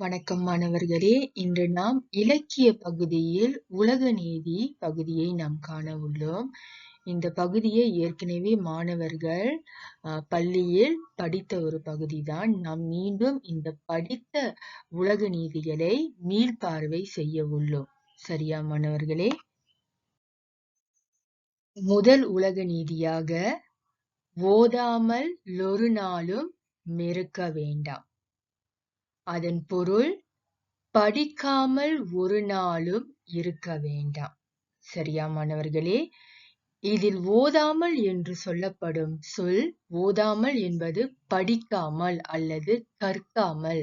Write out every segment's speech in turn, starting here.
வணக்கம் மாணவர்களே. இன்று நாம் இலக்கிய பகுதியில் உலக நீதி பகுதியை நாம் காண உள்ளோம். இந்த பகுதியை ஏற்கனவே மாணவர்கள் பள்ளியில் படித்த ஒரு பகுதிதான். நாம் மீண்டும் இந்த படித்த உலக நீதிகளை மீள்பார்வை செய்ய உள்ளோம். சரியா மாணவர்களே? முதல் உலக நீதியாக ஓதாமல் ஒரு நாளும் மெருக்க வேண்டாம். அதன் பொருள் படிக்காமல் ஒரு நாளும் இருக்க வேண்டாம். சரியா மாணவர்களே? இதில் ஓதாமல் என்று சொல்லப்படும் சொல், ஓதாமல் என்பது படிக்காமல் அல்லது கற்காமல்.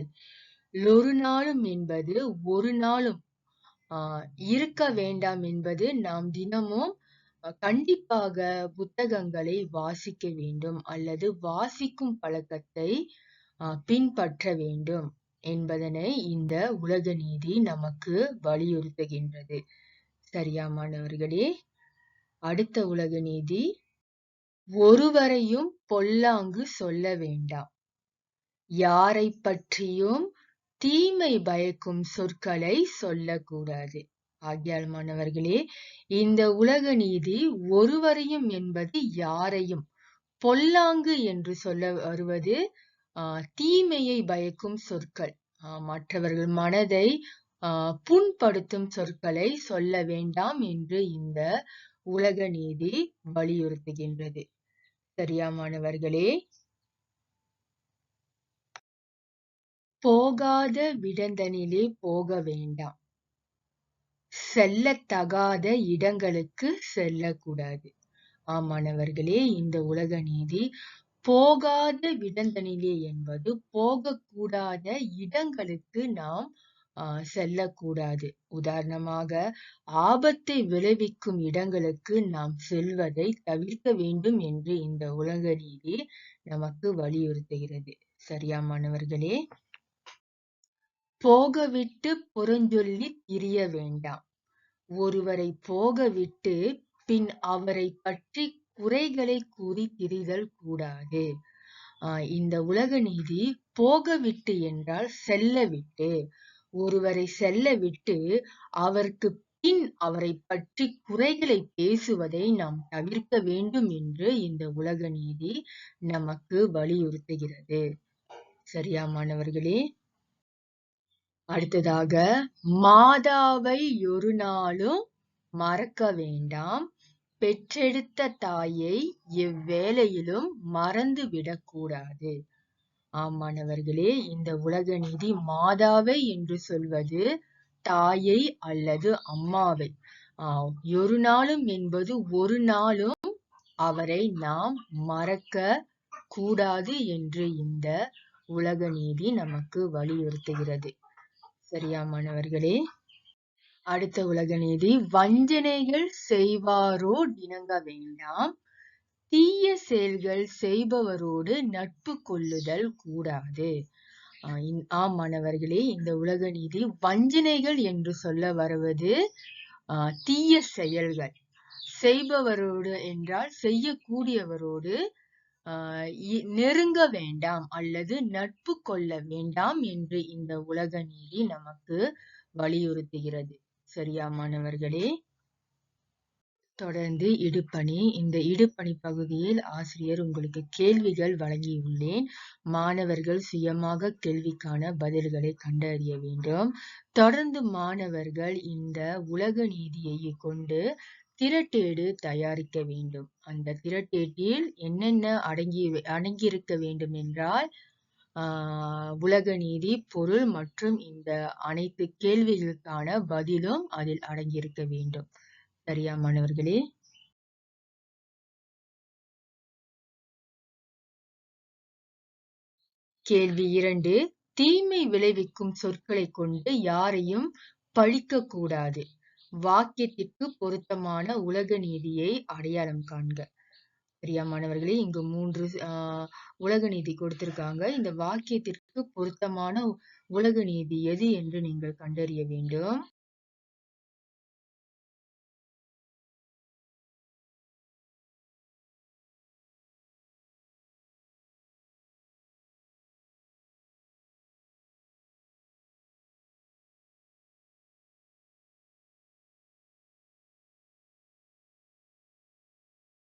ஒரு நாளும் என்பது ஒரு நாளும் இருக்க வேண்டாம் என்பது நாம் தினமும் கண்டிப்பாக புத்தகங்களை வாசிக்க வேண்டும் அல்லது வாசிக்கும் பழக்கத்தை பின்பற்ற வேண்டும் என்பதனை இந்த உலக நீதி நமக்கு வலியுறுத்துகின்றது. சரியா மாணவர்களே? அடுத்த உலக நீதி, ஒருவரையும் பொல்லாங்கு சொல்ல வேண்டாம். யாரை பற்றியும் தீமை பயக்கும் சொற்களை சொல்லக்கூடாது. ஆகியால் மாணவர்களே, இந்த உலக நீதி ஒருவரையும் என்பது யாரையும், பொல்லாங்கு என்று சொல்ல வருவது தீமையை பயக்கும் சொற்கள், மற்றவர்கள் மனதை புண்படுத்தும் சொற்களை சொல்ல வேண்டாம் என்று இந்த உலக நீதி வலியுறுத்துகின்றது. சரியா மாணவர்களே? போகாத விடந்தனிலே போக வேண்டாம். செல்லத்தகாத இடங்களுக்கு செல்லக்கூடாது. மாணவர்களே, இந்த உலக நீதி போகாத விடந்தனிலே என்பது போகக்கூடாத இடங்களுக்கு நாம் செல்லக்கூடாது. உதாரணமாக, ஆபத்தை விளைவிக்கும் இடங்களுக்கு நாம் செல்வதை தவிர்க்க வேண்டும் என்று இந்த உலக நீதி நமக்கு வலியுறுத்துகிறது. சரியா மாணவர்களே? போகவிட்டு புறஞ்சொல்லி திரிய வேண்டாம். ஒருவரை போகவிட்டு பின் அவரை பற்றி குறைகளை கூறி திரிதல் கூடாது. இந்த உலக நீதி போகவிட்டு என்றால் செல்லவிட்டு, ஒருவரை செல்லவிட்டு அவருக்கு பின் அவரை பற்றி குறைகளை பேசுவதை நாம் தவிர்க்க வேண்டும் என்று இந்த உலக நீதி நமக்கு வலியுறுத்துகிறது. சரியா மாணவர்களே? அடுத்ததாக, மாதாவை ஒரு நாளும் மறக்க வேண்டாம். பெற்றெடுத்த தாயை எவ்வேளையிலும் மறந்து விடக்கூடாது. மாணவர்களே, இந்த உலக நீதி மாதாவை என்று சொல்வது தாயை அல்லது அம்மாவை, ஒரு நாளும் என்பது ஒரு நாளும் அவரை நாம் மறக்க கூடாது என்று இந்த உலக நீதி நமக்கு வலியுறுத்துகிறது. சரியா மாணவர்களே? அடுத்த உலக நீதி, வஞ்சனைகள் செய்வாரோடு இணங்க வேண்டாம். தீய செயல்கள் செய்பவரோடு நட்பு கொள்ளுதல் கூடாது. மாணவர்களே, இந்த உலக நீதி வஞ்சனைகள் என்று சொல்ல வருவது தீய செயல்கள். செய்பவரோடு என்றால் செய்யக்கூடியவரோடு நெருங்க வேண்டாம் அல்லது நட்பு கொள்ள வேண்டாம் என்று இந்த உலக நீதி நமக்கு வலியுறுத்துகிறது. சரியா மாணவர்களே? தொடர்ந்து இடுப்பணி. இந்த இடுப்பணி பகுதியில் ஆசிரியர் உங்களுக்கு கேள்விகள் வழங்கியுள்ளேன். மாணவர்கள் சுயமாக கேள்விக்கான பதில்களை கண்டறிய வேண்டும். தொடர்ந்து மாணவர்கள் இந்த உலக நீதியை கொண்டு திரட்டேடு தயாரிக்க வேண்டும். அந்த திரட்டேட்டில் என்னென்ன அடங்கியிருக்க வேண்டும் என்றால், உலக நீதி, பொருள் மற்றும் இந்த அனைத்து கேள்விகளுக்கான பதிலும் அதில் அடங்கியிருக்க வேண்டும். சரியா மாணவர்களே? கேள்வி 2, தீமை விளைவிக்கும் சொற்களை கொண்டு யாரையும் பழிக்க கூடாது. வாக்கியத்திற்கு பொருத்தமான உலக நீதியை அடையாளம் காண்க. சரியா மாணவர்களே? இங்கு 3 உலக நீதி கொடுத்திருக்காங்க. இந்த வாக்கியத்திற்கு பொருத்தமான உலக நீதி எது என்று நீங்கள் கண்டறிய வேண்டும்.